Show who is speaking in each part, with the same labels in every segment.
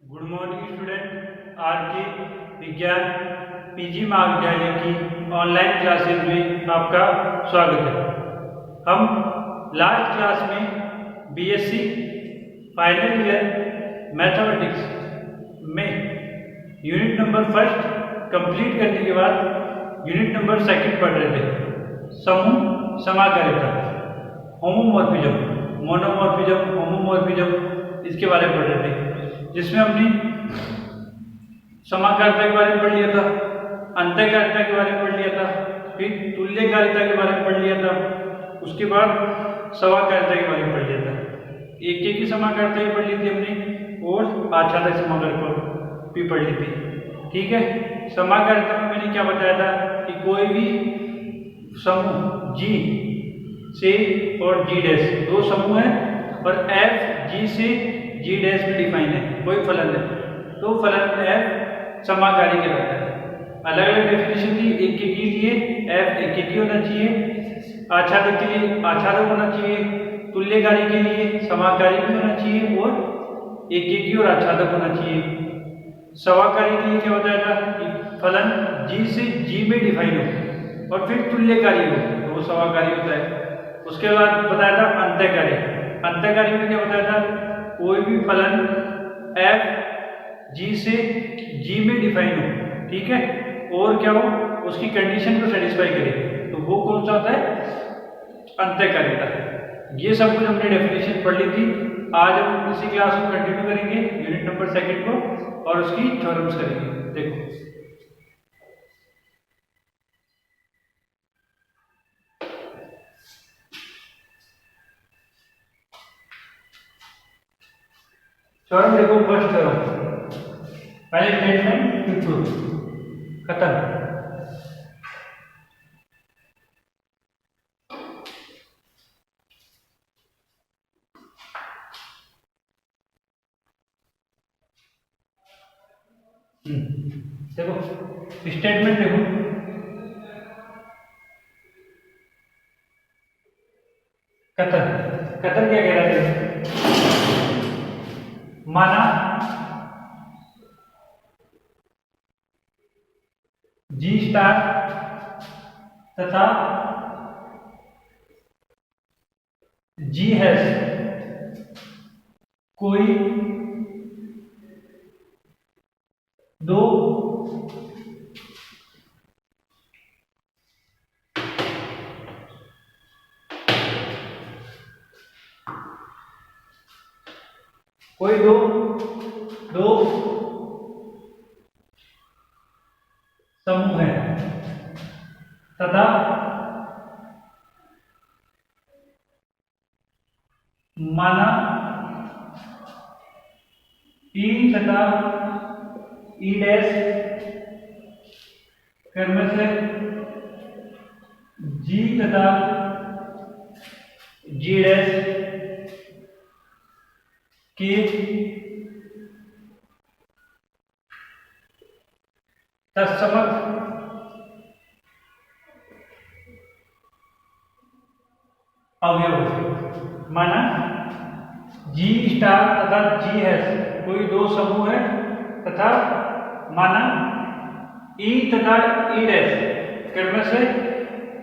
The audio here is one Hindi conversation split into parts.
Speaker 1: Good morning student. आज की विज्ञान पीजी महाविद्यालय की ऑनलाइन क्लासेज में आपका स्वागत है। हम लास्ट क्लास में बीएससी फाइनल ईयर मैथमेटिक्स में यूनिट नंबर फर्स्ट कंप्लीट करने के बाद यूनिट नंबर सेकंड पढ़ रहे थे। समूह समाकारिता, होमोमॉर्फिज्म, मोनोमॉर्फिज्म, होमोमॉर्फिज्म, इसके बारे में पढ़ रहे थे, जिसमें हमने समाकारिता के बारे में पढ़ लिया था, अंतःकारिता के बारे में पढ़ लिया था, फिर तुल्यकारिता के बारे में पढ़ लिया था, उसके बाद समाकारिता के बारे में पढ़ लिया था। एक एक की समाकारिता भी पढ़ ली थी हमने और आच्छादक समाकारिता भी पढ़ ली थी। ठीक है, समाकारिता में मैंने क्या बताया था कि कोई भी समूह जी से और जी डैश दो समूह है और एफ जी से जी डैश में डिफाइन है कोई फलन है, तो फलन एफ समाकारी कहलाता है। अलग अलग डेफिनेशन थी, एक के लिए एफ एक एक होना चाहिए, आच्छादक के लिए आच्छादक होना चाहिए, तुल्यकारी के लिए समाकारी भी होना चाहिए और एक एक और आच्छादक होना चाहिए। समाकारी के लिए क्या होता है कि फलन जी से जी में डिफाइन हो और फिर तुल्यकारी हो तो वो समाकारी होता है। उसके बाद बताया था अंतःकारी। अंतःकारी में क्या बताया था, कोई भी फलन एफ जी से जी में डिफाइन हो, ठीक है, और क्या हो उसकी कंडीशन को सेटिस्फाई करे, तो वो कौन सा होता है, अंतःकारिता। ये सब कुछ हमने डेफिनेशन पढ़ ली थी। आज हम इसी क्लास को कंटिन्यू करेंगे यूनिट नंबर सेकंड को और उसकी थ्योरम्स करेंगे। देखो थ्योरम, देखो फर्स्ट थ्योरम, पहले स्टेटमेंट फिर प्रूफ, खत्म। देखो स्टेटमेंट देखो, कथन। कथन क्या कह रहा है, माना जी स्टार तथा जी हैश कोई दो दो समूह है तथा माना ई तथा ई डैश क्रम से जी तथा जी डैश के तत्समक अवयव। माना जी स्टार तथा जी हैश कोई दो समूह है तथा माना ई तथा ई डैश क्रम से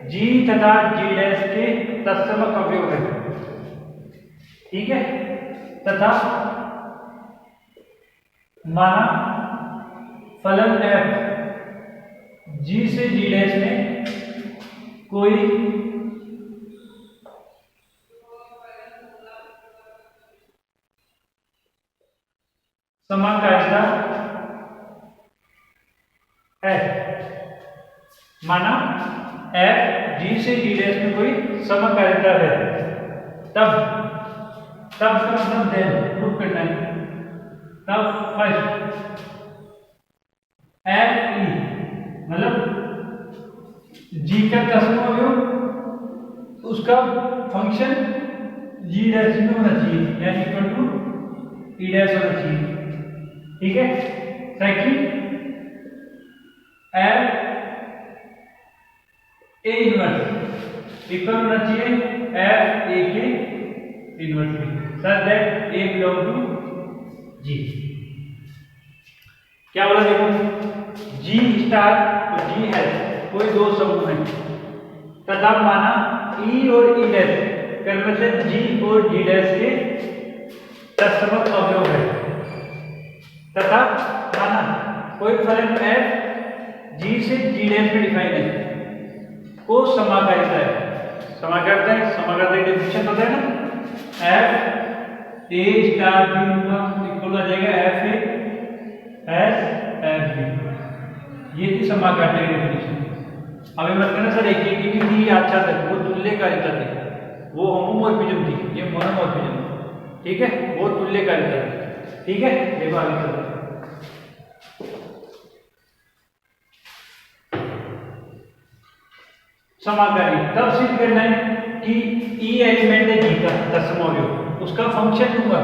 Speaker 1: जी तथा जी डैश के तत्समक अवयव है, ठीक है, तथा माना फलन एफ जी से जी डैश में कोई समाकारिता है। माना एफ जी से जी डैश में कोई समाकारिता है, तब तब का मतलब देन प्रूफ करना है। तब फर्स्ट एफ ई मतलब जी का तत्समक अवयव उसका फंक्शन जी डैश में होना चाहिए, यानी इक्वल टू ई डैश होना चाहिए, ठीक है। Second F A inverse equal होना चाहिए एफ ए के इनवर्स में, such that A belong to G. क्या बोला देखो, जी स्टार और जी एस कोई दो समूह है तथा माना ई और ई डैश कर्म से जी और जी डैश के तत्समक अवयव है तथा माना कोई फलन एफ जी से जी डैश में डिफाइन है को समाकारिता है। समाकारिता की डेफिनेशन होता है ना, F A star B equal हो जाएगा F A S F B. ये थी समाकारिता की डेफिनेशन। अभी मत करना सर एक ही थी अच्छा था, वो तुल्यकारिता थी, वो होमोमॉर्फिज्म थी, ये मोनोमॉर्फिज्म। ठीक है, वो तुल्यकारिता थी। ठीक है, देखो आगे चलते हैं। समाकारी तब सिद्ध करना है कि ई एलिमेंट है जी का तत्समोवयव, उसका फंक्शन लूंगा,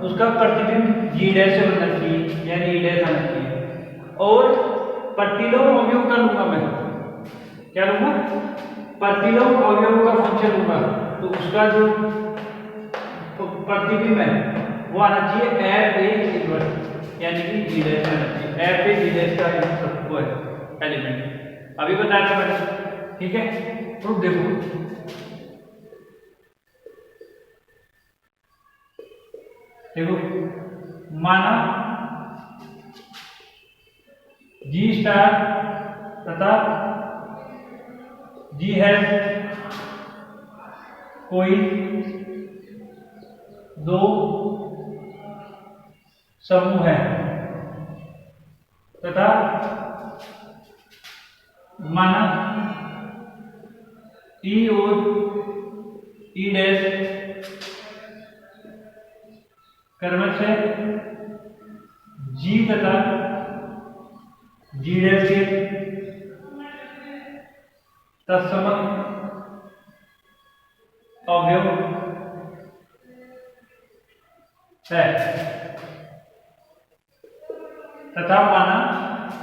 Speaker 1: उसका प्रतिबिंब जी डैश से बनना चाहिए यानी ई डैश आना चाहिए, और प्रतिलोम अवयव का लूंगा मैं, क्या लूंगा, प्रतिलोम अवयव का फंक्शन लूंगा, तो उसका जो प्रतिबिंब है वो आना चाहिए एफ ए इनवर्स यानी कि जी डैश आना चाहिए, एफ ए जी डैश का वो है एलिमेंट। अभी बताया मैंने। ठीक है, प्रूफ देखो, माना जी स्टार तथा जी है कोई दो समूह है तथा माना ई और ई डैश क्रमश है जी तथा जी डैश के तत्समक अवयव है तथा माना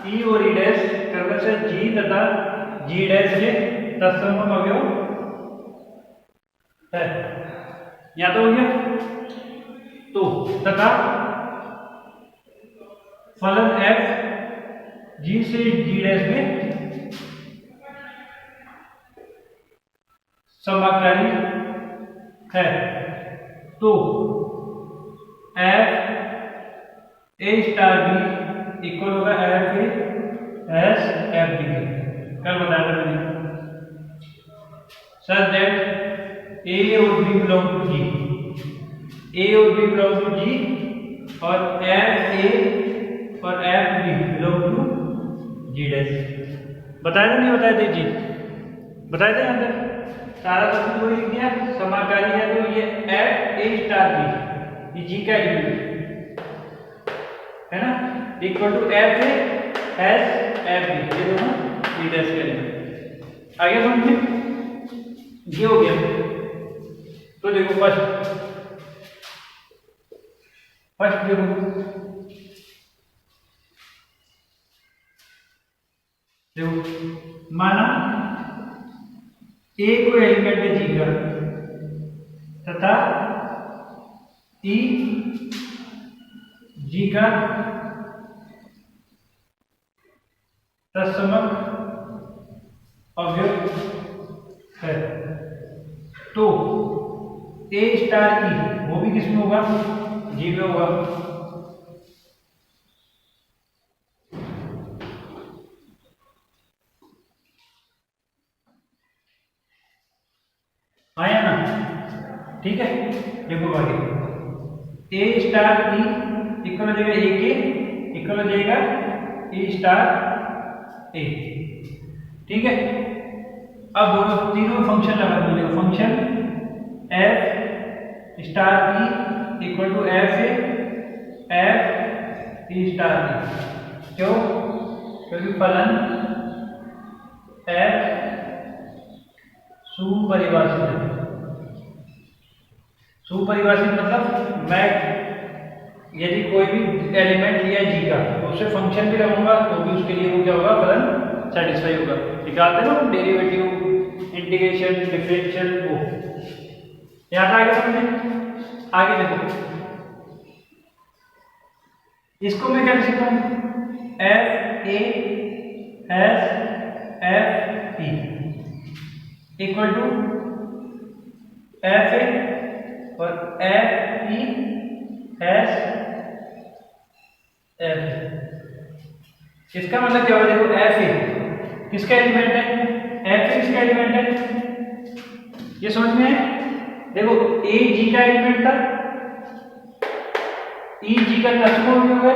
Speaker 1: ई और ई डैश क्रमश है जी तथा जी डैश के तत्समक अवयव है। या तो हो गया, तो तथा फलन f जी से जी डैश में समाकारी है, तो f a star b equal होगा f a S f b। कल बताया था मैंने, सच दैट a और b belong to g, a और b बिलोंग टू g और f a और f b belong to g dash. बताया था नहीं बताया थे जी, बताया था यहाँ तक सारा सब कुछ लिख दिया। समाकारी है तो ये f a स्टार b, ये g का एलिमेंट है ना, equal to f a S f b, ये दोनों g डैश के एलिमेंट। आगे समझिए, ये हो गया। तो देखो फर्स्ट देखो माना ए को एलिमेंट है जी का तथा ई जी का तत्समक अवयव है, तो ए स्टार ई वो भी किसमें होगा, जी में होगा। आया ना, ठीक है। देखो आगे ए स्टार ई इक्वल हो जाएगा ए के इक्वल हो जाएगा ई स्टार ए, ठीक है। अब दोनों तीनों फंक्शन लगा दो, function F star E equal to F E star E, क्यों, क्योंकि फलन एफ सुपरिभाषित है। सुपरिभाषित मतलब मैं यदि कोई भी एलिमेंट लिया जी का तो उसे फंक्शन भी लगाऊंगा तो भी उसके लिए वो क्या होगा, फलन सेटिस्फाई होगा। निकालते हैं ना डेरिवेटिव, इंटीग्रेशन, डिफरेंशियल, वो याद आ गया समझे। आगे देखो, इसको मैं क्या लिख सकता हूं, F A has F E equal to F A और एफ ई हैज एफ। इसका मतलब क्या होगा, देखो एफ ए किसका एलिमेंट है, एफ ए किसका एलिमेंट है, ये समझ में है। देखो ए जी का एलिमेंट था, ई जी का तस्मो भी होगा,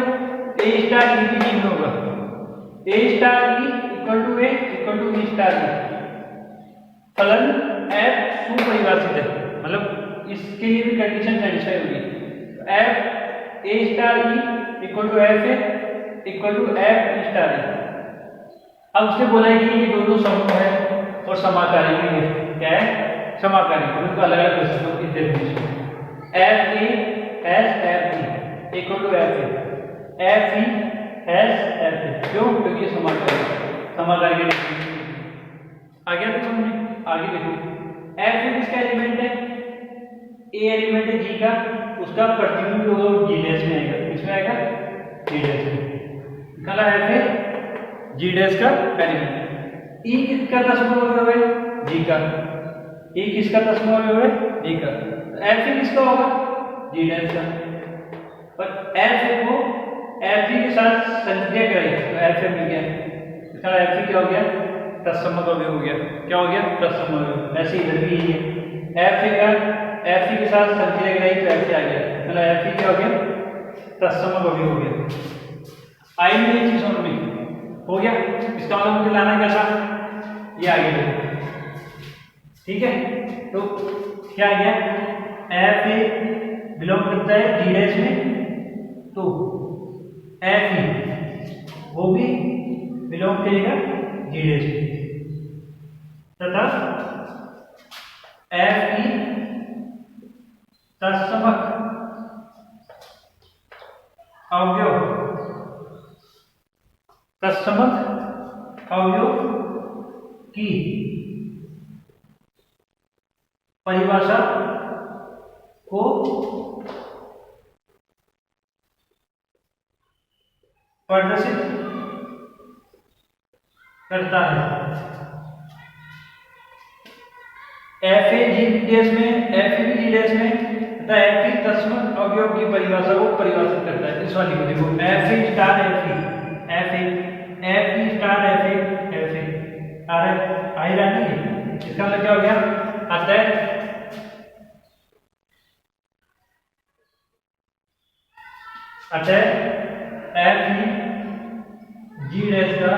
Speaker 1: ए स्टार ई भी जी में होगा, A star E equal to A equal to E star E. फलन एफ सुपरिभाषित है, मतलब इसके लिए भी कंडीशन सेटिस्फाई होगी। F A star E equal to F A equal to F E star E. अब उसने बोला है कि ये दोनों समूह है और समाकारी भी है। क्या है, समाकारी, उनको अलग अलग कर सकते हो इस definition. F E has F E equal to F A, F E has F A. क्यों, क्योंकि ये समाकारी के आ गया तो समझ में। आगे देखो, एफ ई किसका एलिमेंट है, ए एलिमेंट है जी का, उसका प्रतिबिंब होगा जी डैश में आएगा। किसमें आएगा, जी डैश में। निकाला एफ ए जी डैश का एलिमेंट। ई किसका तस्मो होगा, जी का। ई किसका तस्मो होगा, जी का। एफ ई किसका होगा, जी डैश का। पर एफ ए को एफ ई के साथ संज्ञा कराई तो एफ ए मिल गया। इसका एफ ई क्या हो गया, तत्समक अवयव हो गया। क्या हो गया, तत्समक अवयव। ऐसे इधर भी यही है, एफ ए का एफ ई के साथ संज्ञा कराई तो एफ ए आ गया, मतलब एफ ई क्या हो गया, तत्समक अवयव हो गया। आई में ये चीज समझ में हो गया। इसका मतलब मुझे लाना क्या था, ये आगे देखो, ठीक है। तो क्या आ गया, एफ ए बिलोंग करता है जी डैश में, तो एफ ई वो भी बिलोंग करेगा जी डैश में, तथा एफ ई तत्समक अवयव, तत्समक अवयव की परिभाषा को प्रदर्शित करता है। एफ ए जी डैश में, एफ ई जी डैश में तथा एफ ई तत्समक अवयव की परिभाषा को परिभाषित करता है। इस वाली को देखो, F A star F E, F E star F A आ रहा है। इसका मतलब क्या हो गया, अतः एफ ई जी डैश का,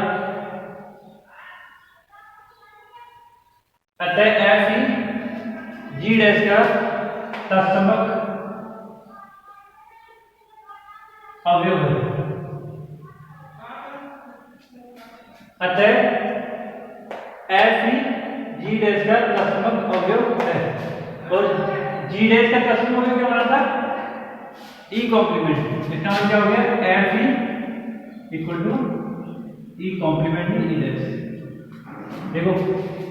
Speaker 1: अतः एफ ई जी डैश का तत्समक अवयव है। अतः एफ ई जी डैश का तत्समक अवयव है। और जी डैश का तत्समक अवयव क्या बना था, ई कॉम्प्लीमेंट। इसका मतलब क्या हो गया, F E equal to E complement E dash. देखो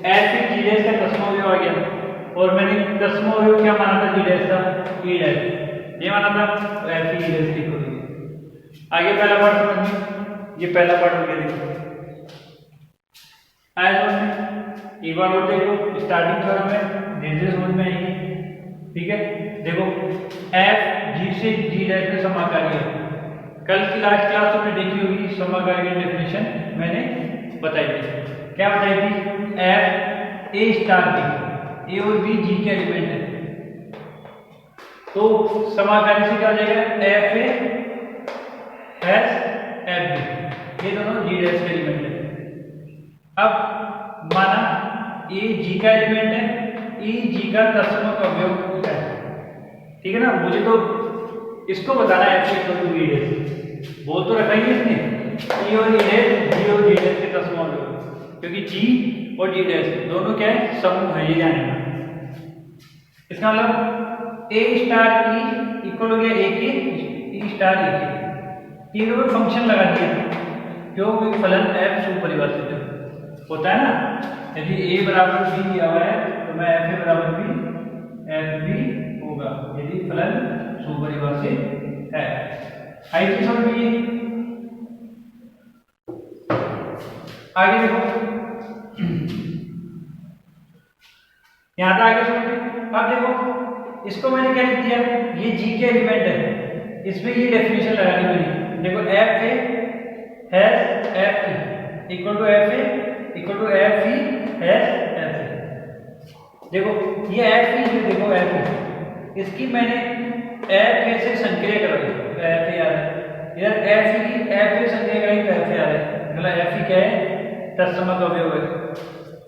Speaker 1: एफ ई जी डैश का तत्समक अवयव आ गया, और मैंने तत्समक अवयव क्या माना था, जी डैश का ई डैश, ये माना था, तो F E dash equal to. आगे पहला पार्ट समझ में, ये पहला पार्ट हो गया। देखो आया समझ में, एक बार और देखो, स्टार्टिंग थ्योरम में निर्देश समझ में आएगी, ठीक है। देखो एफ जी से जी डैश में समाकारी है। कल की लास्ट क्लास में देखी होगी, समाकारी की डेफिनेशन मैंने बताई थी। क्या बताई थी, एफ ए स्टार बी, ए और बी जी के एलिमेंट है, तो समाकारी से क्या हो जाएगा, F A has F B, ये दोनों जी डैश के एलिमेंट है। अब माना ए जी का एलिमेंट है, ई जी का तत्समक अवयव है, ठीक है ना। मुझे तो इसको बताना है, ई डैश बोल तो रखा ही इसने, ई और ई डैश, जी और जी डैश के तत्समक अवयव, क्योंकि जी और जी डैश दोनों क्या है, समूह है, ये जानेगा। इसका मतलब ए स्टार ई इक्वल हो गया ए के ई स्टार ई के, तीनों में फंक्शन लगा दिया, क्योंकि फलन एफ सुपरिभाषित होता है ना। यदि ए बराबर बी दिया हुआ है तो मैं एफ ए बराबर बी एफ बी होगा, यदि फलन सुपरिभाषित है। आई चीज समझ में, आगे देखो, यहाँ तक आगे समझ गए। अब देखो इसको मैंने क्या लिख दिया, ये जी के एलिमेंट है, इसमें ये डेफिनेशन लगानी पड़ी। देखो F A has F E equal to F A equal to F E has F A. देखो ये एफ ई जो देखो एफ ई, इसकी मैंने एफ ए से संक्रिया कराई, एफ ए आ रहा है इधर, एफ ई की एफ ए संक्रिया कराई तो एफ ए आ रहा है, मतलब एफ ई क्या है, तत्समक अवयव है।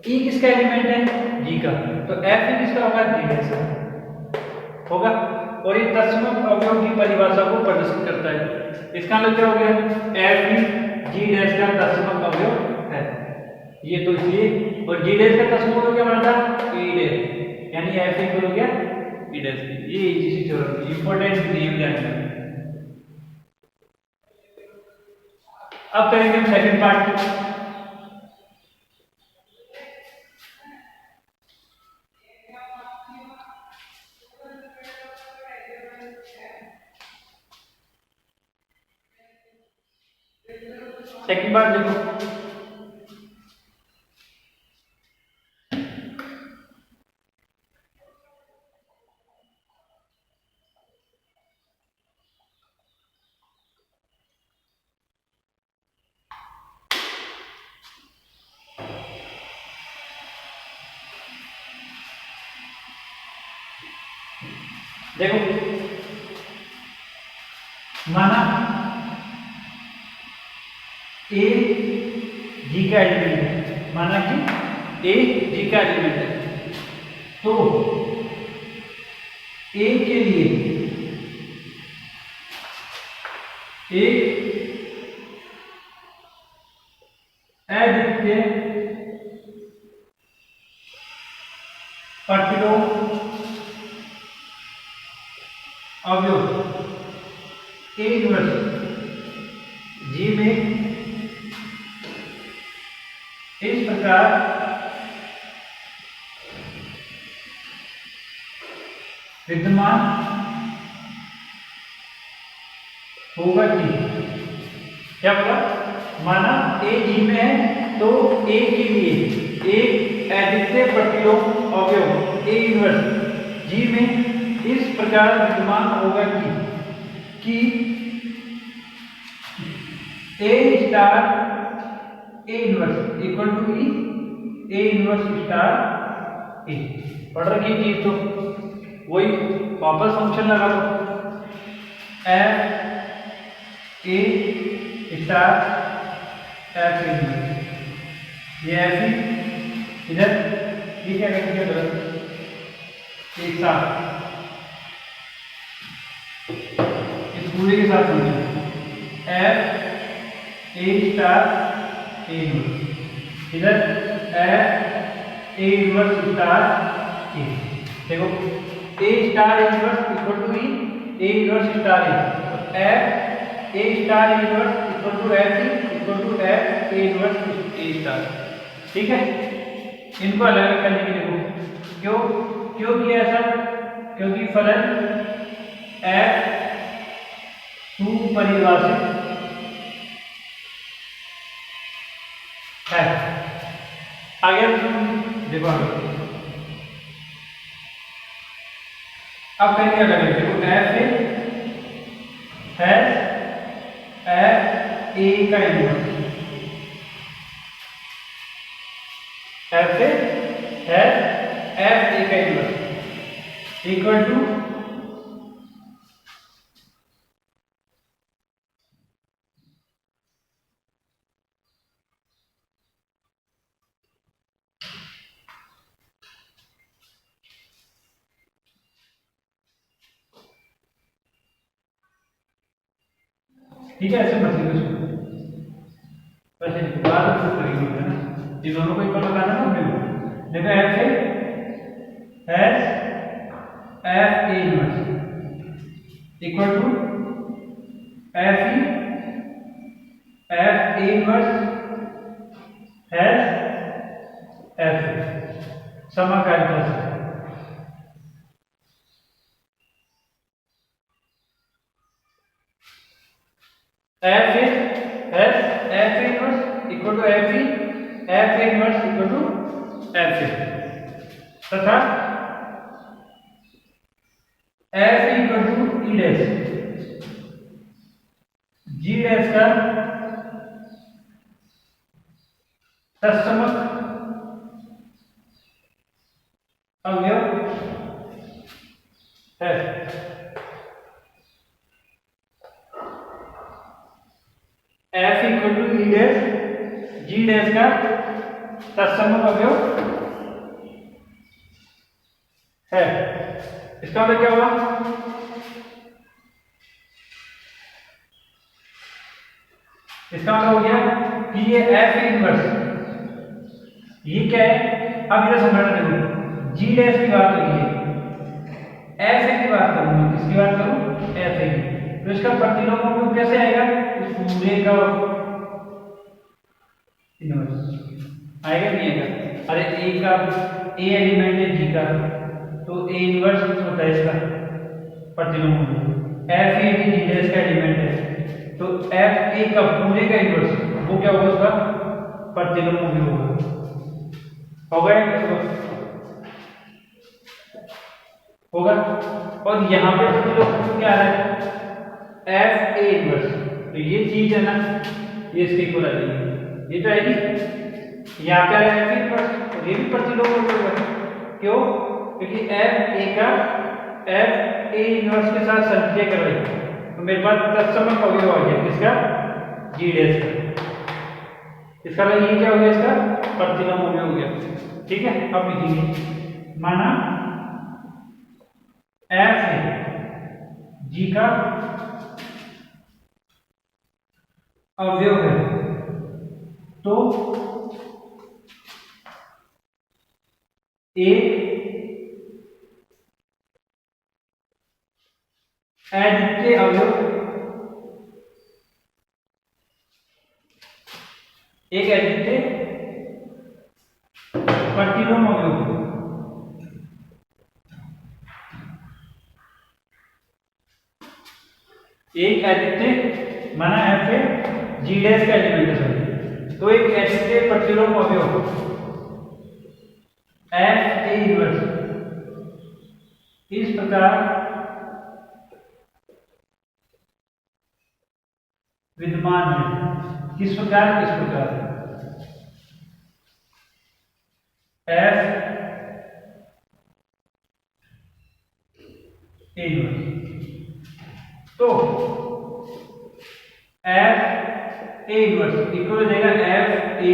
Speaker 1: ई किसका एलिमेंट है, जी का, तो एफ ई किसका होगा, जी डैश होगा, और ये तत्समक अवयव की परिभाषा को प्रदर्शित करता है। इसका मतलब क्या हो गया, एफ ई जी डैश का तत्समक अवयव है, ये तो इसलिए, और जी डैश का तत्समक अवयव क्या बना था, ई डैश, यानी एफ ई हो गया ई डैश। ये इजी थ्योरम इंपॉर्टेंट नेम जानना। अब करेंगे हम सेकंड पार्ट। सेकंड पार्ट देखो, देखो माना ए जी का एलिमेंट है, माना कि ए जी का एलिमेंट है, तो ए के लिए एक अद्वितीय प्रतिलोम अवयव ए इनवर्स जी में इस प्रकार विद्यमान होगा कि, क्या बोला, माना ए जी में है तो ए के लिए एक अद्वितीय प्रतिलोम अवयव ए इनवर्स जी में इस प्रकार विद्यमान होगा कि A star A inverse equal to E A inverse star A. पढ़ रखी चीज तो वही वापस फंक्शन लगा दो, F A star F A inverse, ये एफ ई इधर, ये क्या करती है गलत, एक साथ इस पूरे के साथ समझो, F A star A inverse, इधर F A inverse star A. देखो A star inverse equal to E A inverse star A, तो F A star inverse equal to F E equal to F A inverse A star. ठीक है, इनको अलग अलग करने के लिए क्यों क्यों किया ऐसा, क्योंकि फलन एफ सुपरिभाषित है। आगे देखो आगे, अब करेंगे अलग अलग। देखो एफ ए का इनवर्स, एफ ए का इनवर्स इक्वल टू ठीक है, ऐसे मत लिखो इसको, वैसे बाद में प्रूफ करेंगे ना, ये दोनों को इक्वल लगाना ना अपने को। देखो F A inverse equal to F A inverse F समाकारिता से F inverse equal to F E F A inverse equal to F A तथा F equal to E dash G dash का तत्समक अवयव है। F equal to E dash G dash का तत्समक अवयव है। इसका मतलब क्या हुआ? इसका मतलब हो गया कि ये एफ इनवर्स ये क्या है? अब इधर समझना देखो, जी डैश की बात हो रही है, एफ ए की बात करूंगा, किसकी बात करूं? एफ ए की। तो इसका प्रतिलोम अवयव कैसे आएगा? इस पूरे का इनवर्स आएगा नहीं आएगा? अरे ए का ए एलिमेंट है जी का, तो ए इनवर्स होता है इसका प्रतिलोम अवयव। एफ ए भी जी डैश का एलिमेंट है, तो एफ ए का पूरे का इनवर्स वो क्या होगा? उसका प्रतिलोम अवयव होगा। होगा। और यहाँ पे प्रतिलोम क्या है? F A inverse. तो ये चीज है ना, ये इसके इक्वल आ जाएगी, ये तो आएगी। यहाँ पे एफ ए इनवर्स और ये भी प्रतिलोम होगा। क्यों? क्योंकि एफ ए का एफ ए इनवर्स के साथ संख्या करवाई, तो मेरे पास तत्समक अवयव आ गया किसका? जी डैश का। इसका मतलब ये क्या हो गया? इसका प्रतिलोम अवयव हो गया। ठीक है, अब लिखेंगे, माना एफ है जी का अवयव है, तो एक एडिटिव अवयव, एक एडिटिव प्रतिलोम अवयव, एक एडिटिव माना एफ ए जी डैश का एलिमेंट है, तो एक एडिटिव प्रतिलोम अवयव एफ ए इनवर्स इस प्रकार विद्यमान है। किस प्रकार? किस प्रकार? एफ ए इनवर्स, तो एफ ए इनवर्स इक्वल हो जाएगा एफ ए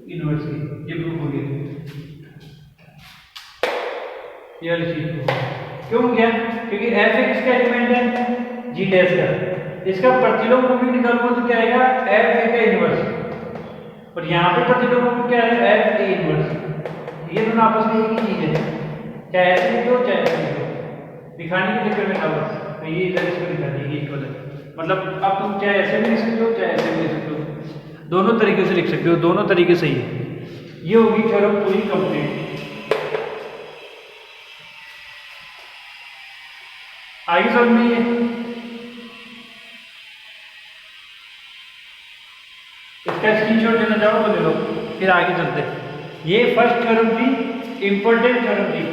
Speaker 1: इनवर्स की। ये प्रूफ हो गया। ये वाली चीज क्यों हो गया? क्योंकि एफ ए किसका एलिमेंट है? जी डैश का। इसका प्रतिलोम अवयव निकालूंगा तो क्या आएगा? एफ ए का इनवर्स। और यहाँ पे प्रतिलोम अवयव क्या है? F A inverse. ये दोनों आपस में एक ही चीज है, चाहे ऐसे लिखो चाहे ऐसे लिखो, दिखाने के चक्कर में ना बस। तो ये इधर इसको दिखा दीजिए इक्वल है, मतलब अब तुम चाहे ऐसे भी लिख सकते हो चाहे ऐसे भी लिख सकते हो, दोनों तरीके से लिख सकते हो, दोनों तरीके सही है। ये होगी थ्योरम पूरी कंप्लीट। आगे समझ में ये इसका स्क्रीनशॉट लेना चाहो तो ले लो, फिर आगे चलते। ये फर्स्ट थ्योरम थी, इंपॉर्टेंट थ्योरम थी।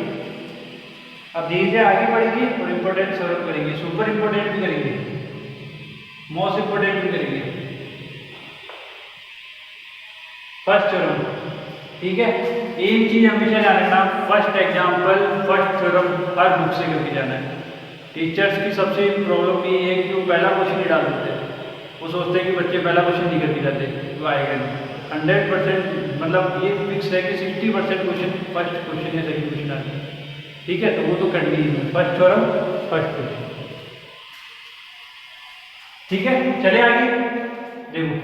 Speaker 1: अब धीरे धीरे आगे बढ़ेगी और इंपॉर्टेंट थ्योरम करेंगे, सुपर इंपॉर्टेंट भी करेंगे, मोस्ट इंपॉर्टेंट भी करेंगे। फर्स्ट थ्योरम, ठीक है। एक चीज हमेशा ध्यान रखना, फर्स्ट एग्जाम्पल फर्स्ट थ्योरम हर बुक से करके जाना है। टीचर्स की सबसे प्रॉब्लम ये है कि वो पहला क्वेश्चन नहीं डाल देते, वो सोचते हैं कि बच्चे पहला क्वेश्चन नहीं करके जाते, तो आएगा नहीं। 100% मतलब ये फिक्स है कि 60% क्वेश्चन फर्स्ट क्वेश्चन या सेकंड क्वेश्चन आते हैं, ठीक है। तो वो तो करनी ही है, फर्स्ट थ्योरम फर्स्ट क्वेश्चन, ठीक है। चले आगे देखो,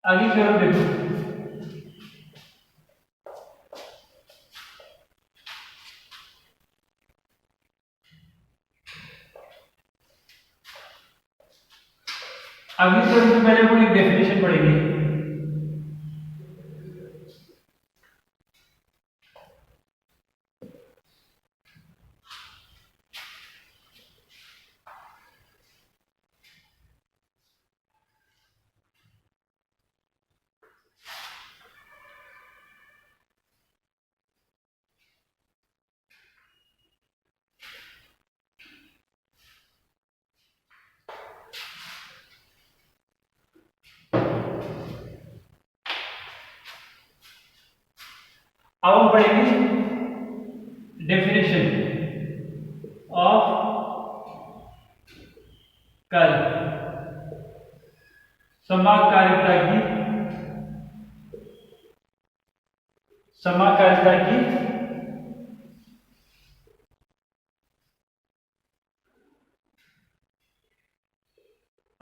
Speaker 1: आगे थ्योरम देखो। अगली थ्योरम से पहले वो एक डेफिनेशन पढ़ेंगे। अब हम पढ़ेंगे डेफिनेशन ऑफ कर्ल, समाकारिता की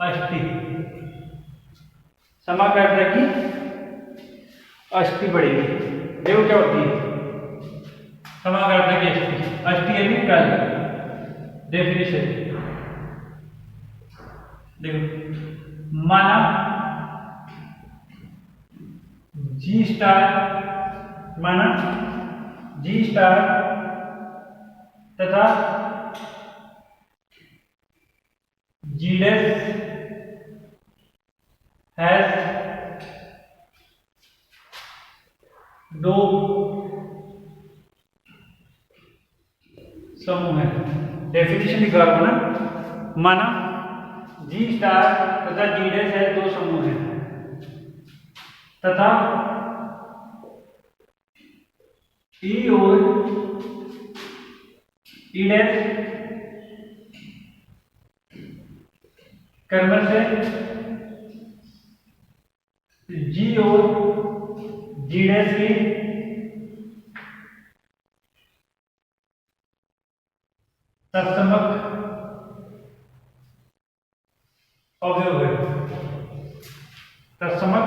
Speaker 1: अष्टी, समाकारिता की अष्टी पढ़ेगी। देखो क्या होती है समाकारिता की अष्टी यानी कर्ल। डेफिनेशन देखो, माना जी स्टार तथा जी डैश हैज दो समूह है। डेफिनेशन लिखा हुआ ना, माना जी स्टार तथा जी डैश है दो समूह है तथा ई और ई डैश क्रमश से जी और जी डैश की तत्समक अवयव है। तत्समक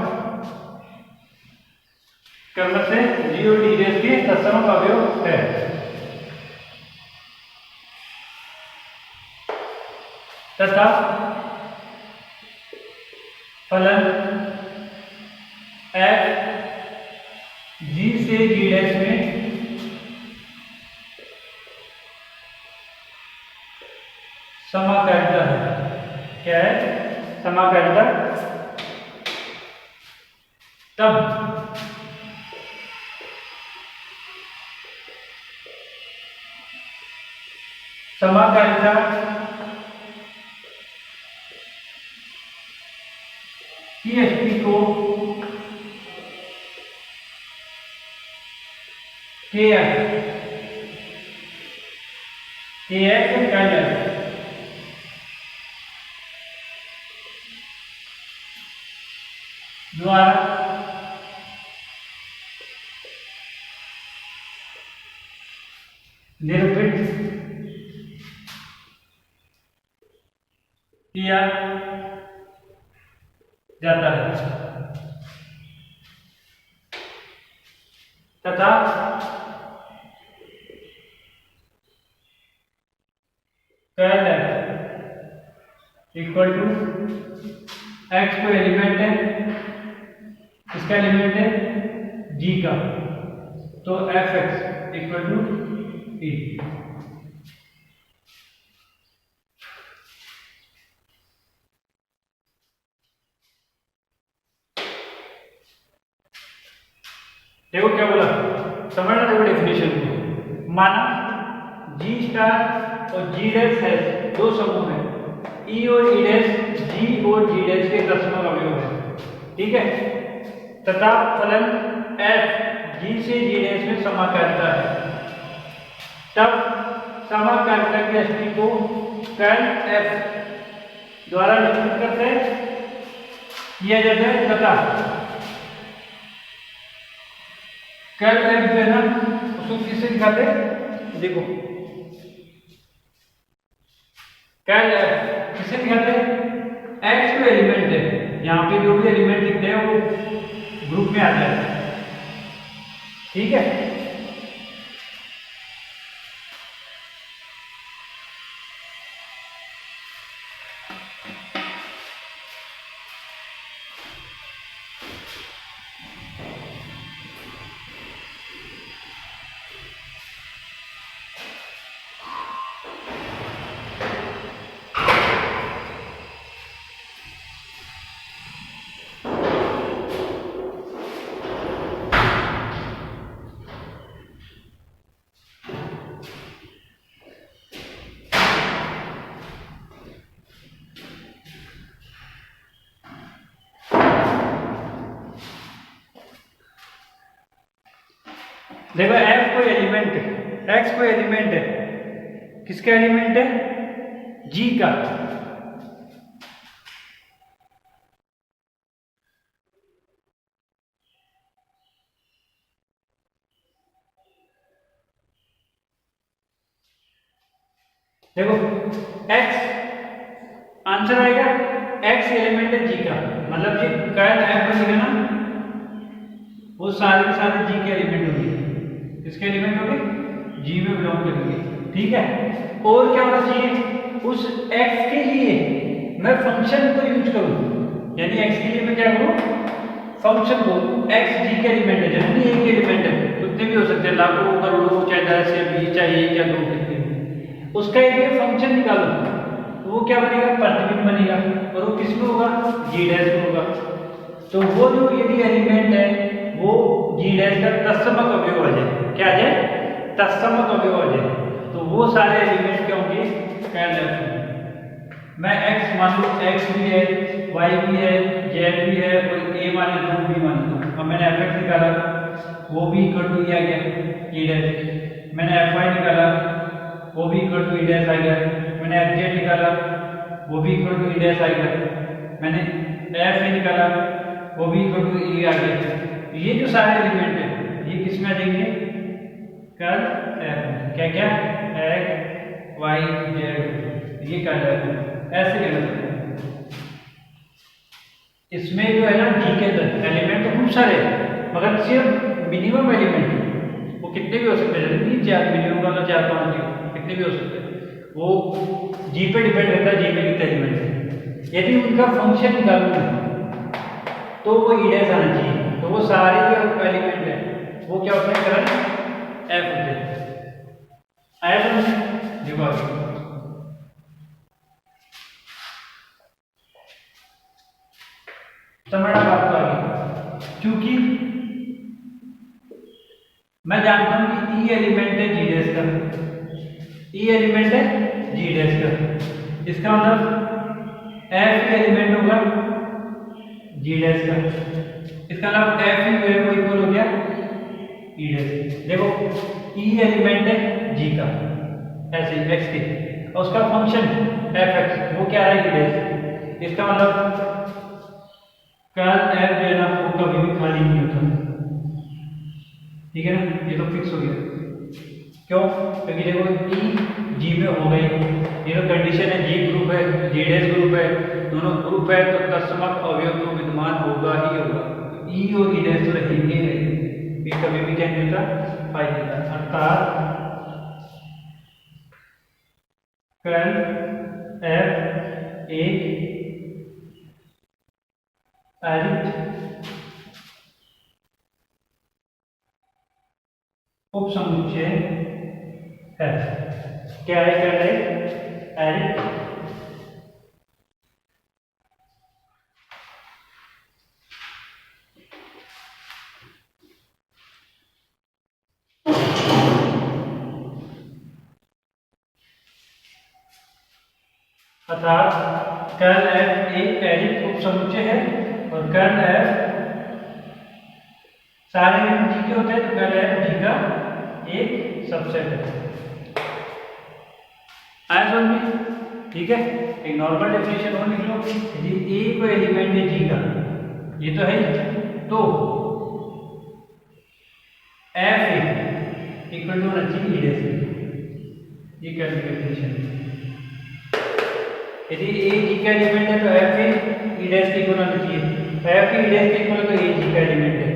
Speaker 1: कर्म से जी और डी डैश की तत्समक अवयव है। तथा फलन एफ जी से जी डैश में समाकारिता है। क्या है समाकारिता? तब समाकारिता की अष्टी को के द्वारा निरूपित किया जाता है तथा कर्ल इक्वल टू एक्स को एलिमेंट है, इसका एलिमेंट है जी का, तो एफ एक्स इक्वल टू ई। देखो क्या बोला, समझना। देखो डेफिनेशन को, माना जी स्टार और जी डैश है दो समूह है, ई और ई डैश जी और जी डैश के तत्समक अवयव है, ठीक है। तथा फलन एफ जी से जी डैश में समाकारिता है, तब समाकारिता की अष्टी को कर्ल एफ द्वारा निरूपित करते किया जाता है तथा कर्ल एफ जो है ना उसको किससे दिखाते हैं? देखो कर्ल एफ किससे दिखाते हैं? एक्स को एलिमेंट है, यहाँ पे जो भी एलिमेंट दिखते हैं वो ग्रुप में आ जाते हैं, ठीक है। देखो एफ कोई एलिमेंट है, एक्स कोई एलिमेंट है, किसका एलिमेंट है? जी का। देखो एक्स आंसर आएगा, एक्स एलिमेंट है जी का, मतलब जी कर्ल एफ बनेगा ना, वो सारे के सारे जी के एलिमेंट होंगे। किसके एलिमेंट होंगे? जी में बिलोंग करेंगे। ठीक है, और क्या होना चाहिए? उस एक्स के लिए मैं फंक्शन को यूज करूं, यानी एक्स के लिए मैं क्या करूं? फंक्शन को। एक्स जी के एलिमेंट है, जब एक एलिमेंट है, कितने भी हो सकते हैं, लाखों करोड़ों, चाहे 10 या 20, चाहे 1 या 2, कितने भी, उसका एक फंक्शन निकालो तो वो क्या बनेगा? प्रतिबिंब बनेगा, और वो किस में होगा? जी डैश में होगा। तो वो जो यदि एलिमेंट है वो जी डैश का तत्समक अवयव आ जाए। क्या आ जाए? तत्समक अवयव आ जाए। तो वो सारे एलिमेंट क्या होंगे? Curl F. मैं एक्स मान लो, एक्स भी है, वाई भी है, जेड भी है, और ए मान लेता हूँ, बी मान लेता हूँ। अब मैंने एफ एक्स निकाला, वो भी इक्वल टू आ गया ई डैश। मैंने एफ वाई निकाला, वो भी इक्वल टू ई डैश आ गया। मैंने एफ जेड निकाला, वो भी इक्वल टू ई डैश आ गया। मैंने एफ ए निकाला, वो भी इक्वल टू ई आ गया। ये जो सारे एलिमेंट है ये किस में आ जाएंगे? Curl F. क्या क्या? एक्स वाई जेड, ये कर्ल एफ। ऐसे कहना सकते हैं। इसमें जो है ना जी के अंदर एलिमेंट तो खूब सारे हैं, मगर सिर्फ मिनिमम एलिमेंट वो कितने भी हो सकते हैं, जैसे 4 मिनिमम वाला 4-5 कितने भी हो सकते हैं, वो जी पे डिपेंड करता है, जी में कितने एलिमेंट है। यदि उनका फंक्शन निकालना है तो वो ई डैश आना चाहिए। तो वो सारे जो एलिमेंट है वो क्या होते हैं? कर्ल एफ होते हैं। आया समझ? देखो आगे समझना बात को आगे। क्योंकि मैं जानता हूं कि ई एलिमेंट है जी डैश का, ई एलिमेंट है जी डैश का, इसका मतलब एफ एलिमेंट होगा जी डैश का, इसका मतलब एफ ही जो है वो इक्वल हो गया ई डैश। देखो ई एलिमेंट है जी का, ऐसे एक्स के, और उसका फंक्शन एफ एक्स, वो क्या है? ई डैश। इसका मतलब कर्ल एफ जो है ना वो कभी भी खाली नहीं होता। ठीक है ना, ये तो फिक्स हो गया। क्यों? क्योंकि देखो ई जी में हो गई, ये तो कंडीशन है, जी ग्रुप है, जी डैश ग्रुप है, दोनों ग्रुप है, तो तत्समक अवयव तो विद्यमान होगा ही होगा। ई और ई डैश तो रहेंगे, ये कभी भी क्या नहीं होता? पाई देता। अर्थात कर्ल एफ एक आरित उपसमुच्चय है। क्या है? कर्ल है आरित अर्थात कर्ल एफ एक एरिक उपसमुच्चय है, और कर्ल एफ सारे जी के होते हैं, तो कर्ल एफ जी का एक सबसेट है। आया समझ में? ठीक है, एक नॉर्मल डेफिनेशन और लिख लो। यदि ए को एलिमेंट है जी का, ये तो है, तो एफ इक्वल टू होना चाहिए ई डैश। ये क्या डेफिनेशन है? यदि ए जी का एलिमेंट है तो एफ ई डैश के इक्वल होना चाहिए, एफ ई डैश के इक्वल तो ए जी का एलिमेंट है।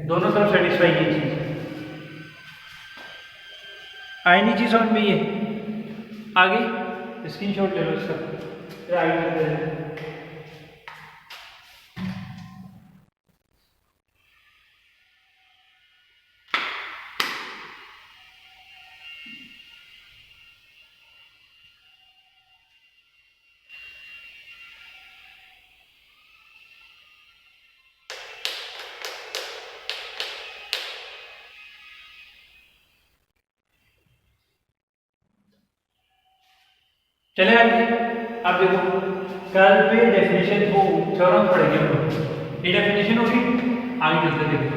Speaker 1: दोनों तरफ सेटिस्फाई की चीज आई नहीं, चीज समझ में? ये आगे स्क्रीनशॉट ले लो इसका, फिर आगे चलते हैं। चले आगे। अब देखो कर्ल पे डेफिनेशन को थ्योरम पढ़ेंगे हम लोग। ये डेफिनेशन होगी, आगे चलते देखो।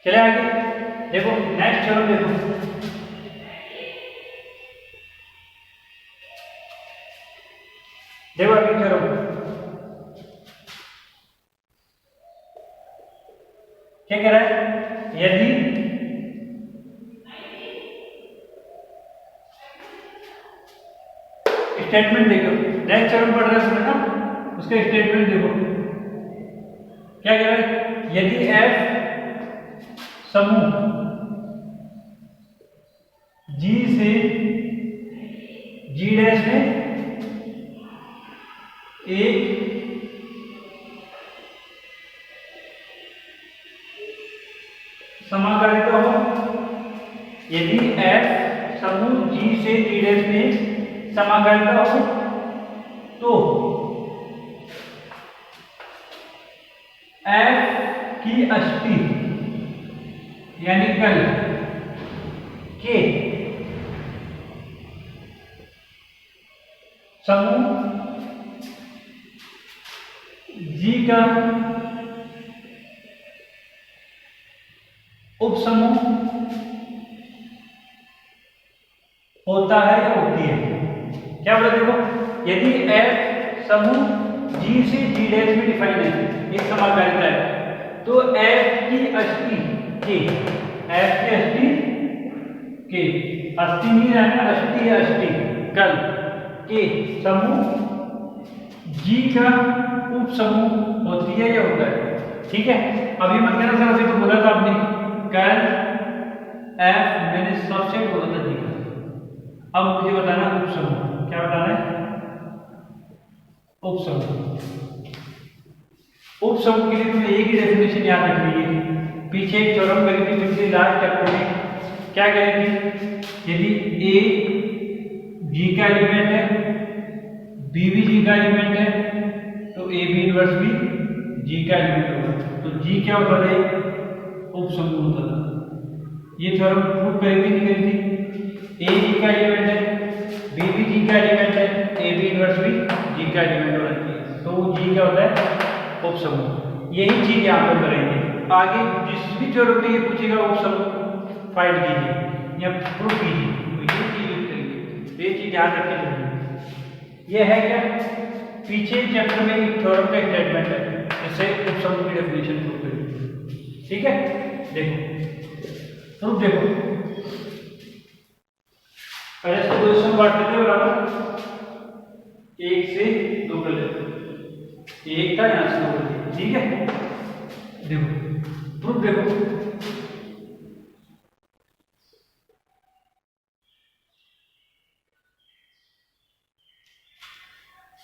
Speaker 1: चले आगे, देखो नेक्स्ट थ्योरम देखो, देखो अगली थ्योरम क्या कह रहा है, यदि स्टेटमेंट देखो, नेक्स्ट थ्योरम पढ़ रहे हैं ना, उसका स्टेटमेंट देखो क्या कह रहा है, यदि एफ समूह जी से जी डैश में एक समाकारिता हो, यदि एफ समूह जी से जी डैश में समाकारिता हो तो एफ की अष्टी यानी कल के समूह जी का उपसमूह होता है या होती है। क्या बोला देखो, यदि एफ समूह जी से जी डैश में डिफाइन है, एक समाकारिता है, तो एफ की अष्टी के, एफ की अष्टी के, अष्टी नहीं रहना, अष्टी है, अष्टी कल के समूह जी का उप समूह होती है या होता है। ठीक है, अभी मत कहना सर अभी तो बोला था आपने कल एफ, मैंने सबसेट बोला था जी का, अब मुझे बताना उप समूह, क्या बताना है, उप समूह। उप समूह के लिए तुम्हें एक ही डेफिनेशन याद रखनी है, पीछे एक थ्योरम करी थी पिछले लास्ट चैप्टर में, क्या करी थी, यदि ए जी का एलिमेंट है, बी भी जी का एलिमेंट है, तो ए बी इनवर्स भी जी का एलिमेंट होगा, तो जी क्या होता था, उप समूह होता था। ये थ्योरम प्रूव करी थी नहीं करी थी, ए जी का एलिमेंट है, बी भी जी का एलिमेंट है, ए बी इनवर्स भी जी का एलिमेंट होना चाहिए, तो जी क्या होता है, उप समूह। यही चीज यहाँ पर करेंगे, आगे जिस भी थ्योरम में ये पूछेगा उप समूह फाइंड कीजिए या प्रूव कीजिए, तो ये चीज यूज करेंगे, ये चीज याद रखके चलिए। ये है क्या, पीछे चैप्टर में एक थ्योरम का स्टेटमेंट है, जिससे उप समूह की डेफिनेशन प्रूव करेंगे। ठीक है, देखो प्रूफ देखो, पहले से क्वेश्चन बांट लेते हैं बराबर, एक से दो कर लेते, एक का यहां से दो कर लेते। ठीक है, देखो प्रूफ देखो,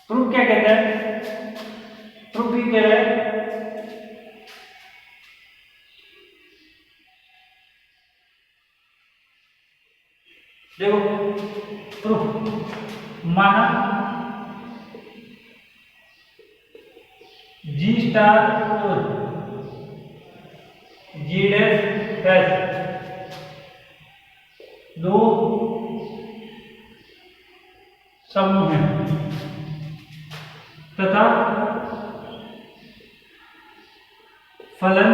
Speaker 1: प्रूफ क्या कहता है, प्रूफ ये कह रहा है देखो, प्रूफ माना जी स्टार और जी डैश दो समूह हैं तथा फलन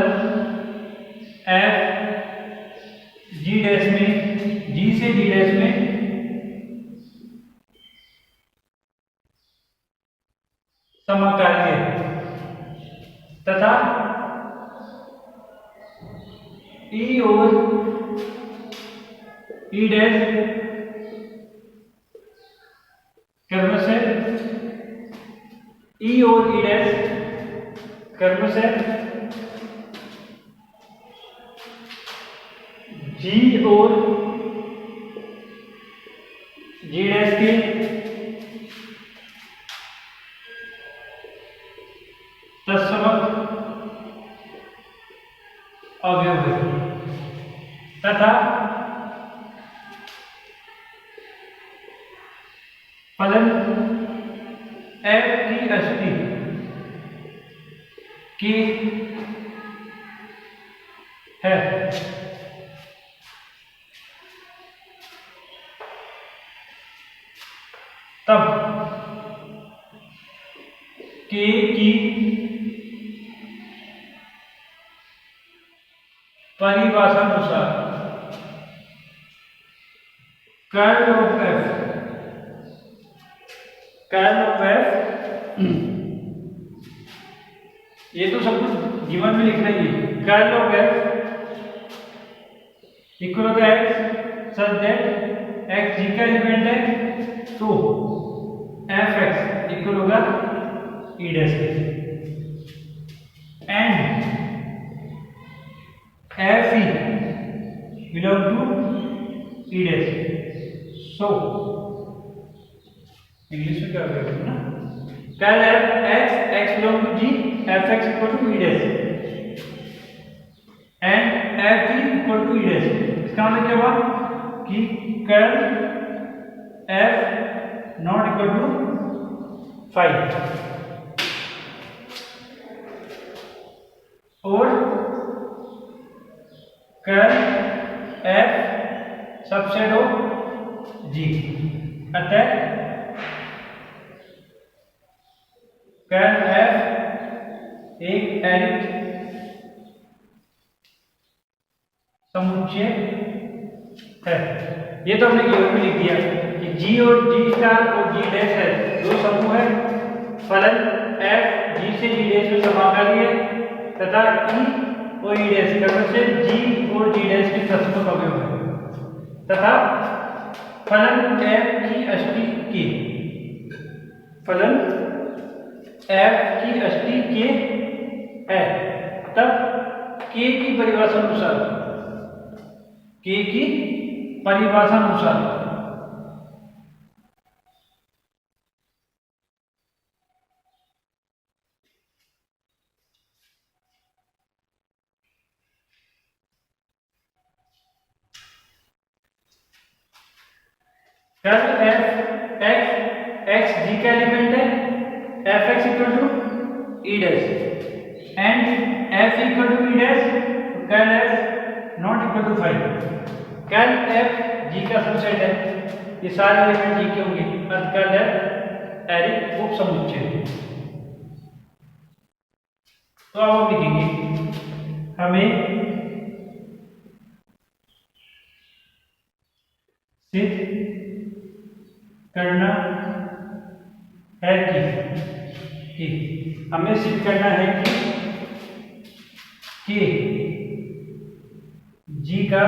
Speaker 1: एफ जी डैश में, जी से जी डैश में समाकार्य तथा ई और ई डैश क्रमशः ई और ई डैश क्रमशः जी और जी डैश के तत्समक अवयव है तथा फलन एफ की अष्टी की है। तब के की परिभाषानुसार कर्ल ऑफ एफ, ये तो सब कुछ जीवन में लिखना ही है। कर्ल ऑफ एफ इक्वल होता है सच दैट एक्स जी का एलिमेंट है तो एफ एक्स इक्वल होगा ई डैश के, and F E belong to E dash. So English में क्या हो गया ना, curl F X X belong to G, F X equal to E dash and F E equal to E dash. इसका मतलब क्या हुआ कि curl F not equal to 5 और curl F subset of G, अतः कर्ल एफ एक एरिथ समुच्चय है। ये तो हमने गिवन में लिख दिया कि जी और जी स्टार और जी डैश है दो समूह है, फलन एफ जी से जी डैश में समाकारी है तथा ई और ई डैश क्रम से जी और जी डैश के तत्व अवयव है तथा फलन एफ की अष्टी के, फलन एफ की अष्टी के है, तब के की परिभाषा अनुसार, के की परिभाषा अनुसार curl F X X G का एलिमेंट है, F X equal to E dash and F equal to E dash, curl F not equal to 5। Curl F G का सबसेट है, ये सारे एलिमेंट जी के होंगे, अतः कर्ल एफ एरिथ उप समुच्चय। तो अब हम लिखेंगे हमें सिद्ध करना है कि हमें सिद्ध करना है कि जी का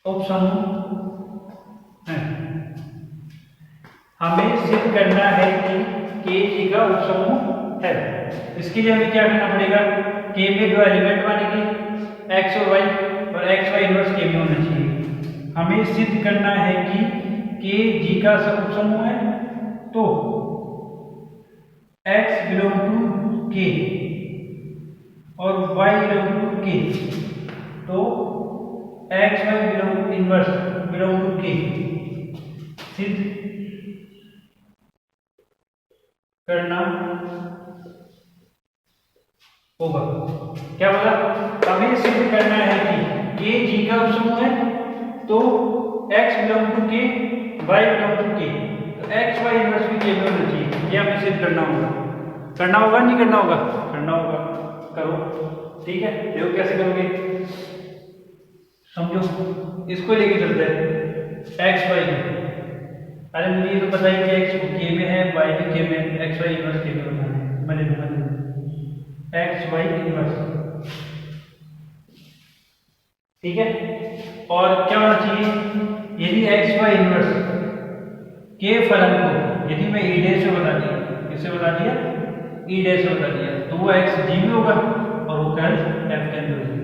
Speaker 1: उपसमूह है। हमें सिद्ध करना है कि जी का उपसमूह है। इसके लिए हमें क्या करना पड़ेगा, के में दो एलिमेंट बनेगी एक्स और वाई, और एक्स वाई इनवर्स के में होना चाहिए। हमें सिद्ध करना है कि जी का उपसमूह है तो x बिलोंग टू k और y बिलोंग टू k, तो x y belong inverse belong to k सिद्ध करना होगा। क्या बोला, हमें सिद्ध करना है कि ये जी का उपसमूह है तो x belong to k, y belong to k, तो x y इनवर्स भी k में होना चाहिए। ये हमें सिद्ध करना होगा। करना होगा नहीं करना होगा, करना होगा, करो। ठीक है, देखो कैसे करोगे, समझो। इसको लेके चलते हैं x y। अरे मुझे ये तो पता है कि x k में है, y भी k में है, x y इनवर्स k में होना है। मैं लिखूंगा x y इनवर्स, ठीक है। और क्या होना चाहिए, यदि एक्स वाई इनवर्स के फलन को यदि मैं ई डैश से बता दिया, किससे बता दिया, ई डैश से बता दिया, तो वो एक्स जी में होगा और वो कर्ल एफ के अंदर होगा।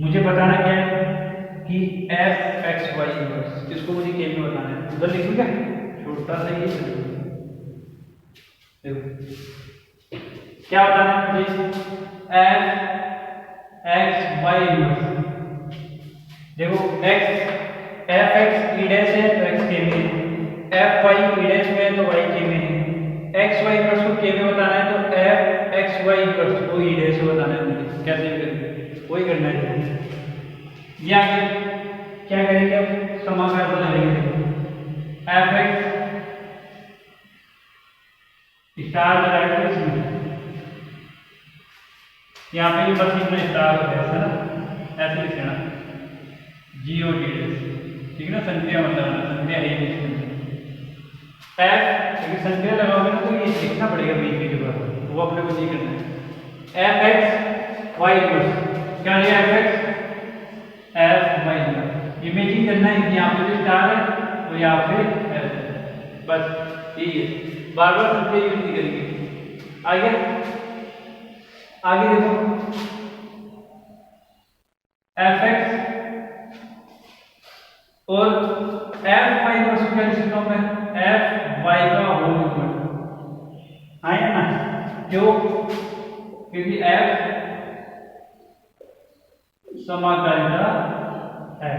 Speaker 1: मुझे बताना क्या है कि एफ एक्स वाई इनवर्स, इसको मुझे के में बताना है। उधर लिखूंगा छोटा सा ये, देखो क्या बताना है मुझे, एफ एक्स वाई इनवर्स। देखो x एफ एक्स ई डैश है तो x के में है, एफ वाई ई डैश में है तो y के में है। एक्स वाई इनवर्स को के में बताना है तो एफ एक्स वाई इनवर्स को ई डैश से बताना है मुझे। कैसे करेंगे, वही करना है। ये आगे क्या करेंगे, अब समाकार बना लेंगे। एफ एक्स स्टार लगाएंगे इसमें, यहाँ पे भी बस लिखना स्टार है ऐसा ना, ऐसे लिख देना GODS, ठीक है ना। संक्रिया मतलब संक्रिया है एफ, क्योंकि संक्रिया लगाओगे ना तो ये लिखना पड़ेगा बीच के बाद, वो अपने को नहीं करना है। एफ एक्स वाई इनवर्स, क्या है F X F Y inverse, imaging करना है कि यहाँ पे भी स्टार है और यहाँ पे एफ, बस यही है, बार बार संक्रिया यूज नहीं करेंगे। आगे देखो एफ एक्स और एफ वाई इनवर्स क्या लिख सकता हूं मैं, एफ वाई का होल इनवर्स, आया ना, क्यों, क्योंकि एफ समाकारिता है,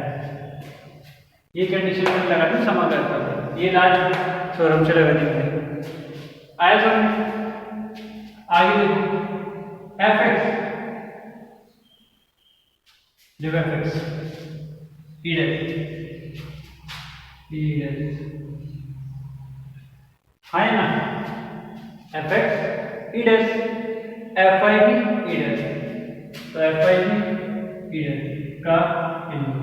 Speaker 1: ये कंडीशन में लगा दी समाकारिता, ये लास्ट थ्योरम से लगा दी आया समझ। आगे देखो एफ एक्स, देखो एफ एक्स ई डैश है ना, F x E dash, F I भी ई डैश, तो एफ आई भी ई डैश का इनवर्स,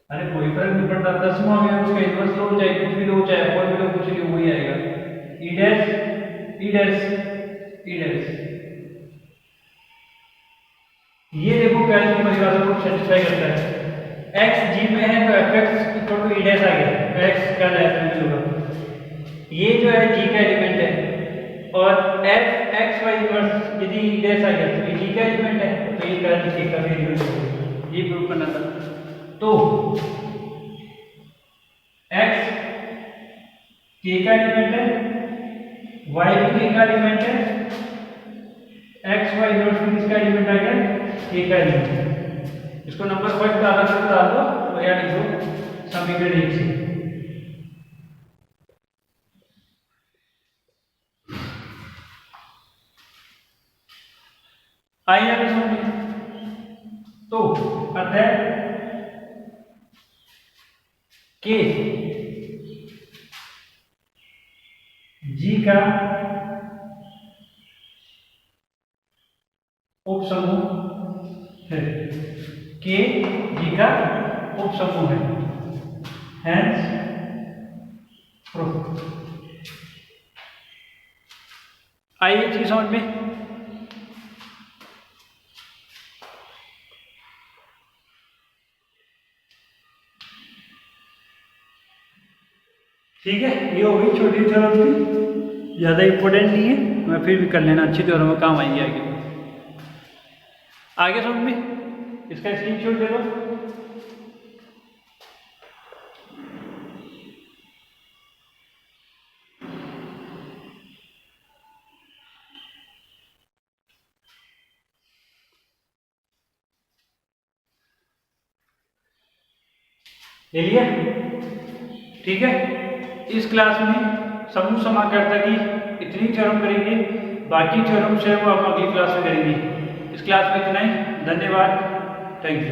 Speaker 1: अरे कोई फर्क नहीं पड़ता, 10वां में उसका इनवर्स लो चाहे कुछ भी लो, चाहे कोई भी लो, कुछ भी वही आएगा, ई डैश ई डैश ई डैश। ये देखो पहले की परिभाषा को सेटिस्फाई करता है, एक्स जी में है तो F X equal to E dash आ गया, तो एक्स का डेरिवेटिव होगा, ये जो है जी का एलिमेंट है, और एफ एक्स वाई इनवर्स यदि ई डैश आ गया तो ये जी का एलिमेंट है, तो ये कर्ल के का एलिमेंट होगा, ये प्रूव करना था। तो एक्स के का एलिमेंट है, वाई भी के का एलिमेंट है, एक्स वाई इनवर्स भी किसका एलिमेंट आ गया, के का एलिमेंट। इसको नंबर 5 डाल दो और यहाँ लिख दो समीकरण 1 से। आइए आगे समझिए, तो अतः के जी का उपसमूह है, के जी का उपसमूह है, हेंस प्रूफ। आइए चीज समझ में, ठीक है। ये हो गई छोटी थ्योरम की, ज़्यादा इंपॉर्टेंट नहीं है, मैं फिर भी कर लेना, अच्छी थ्योरम में काम आएगी आगे। आगे समझ में, इसका स्क्रीनशॉट ले लो। ले लिया, ठीक है। इस क्लास में समूह समाकर्ता की इतनी थ्योरम करेंगे, बाकी थ्योरम से वो हम अगली क्लास में करेंगे। इस क्लास में इतना ही, धन्यवाद, थैंक यू।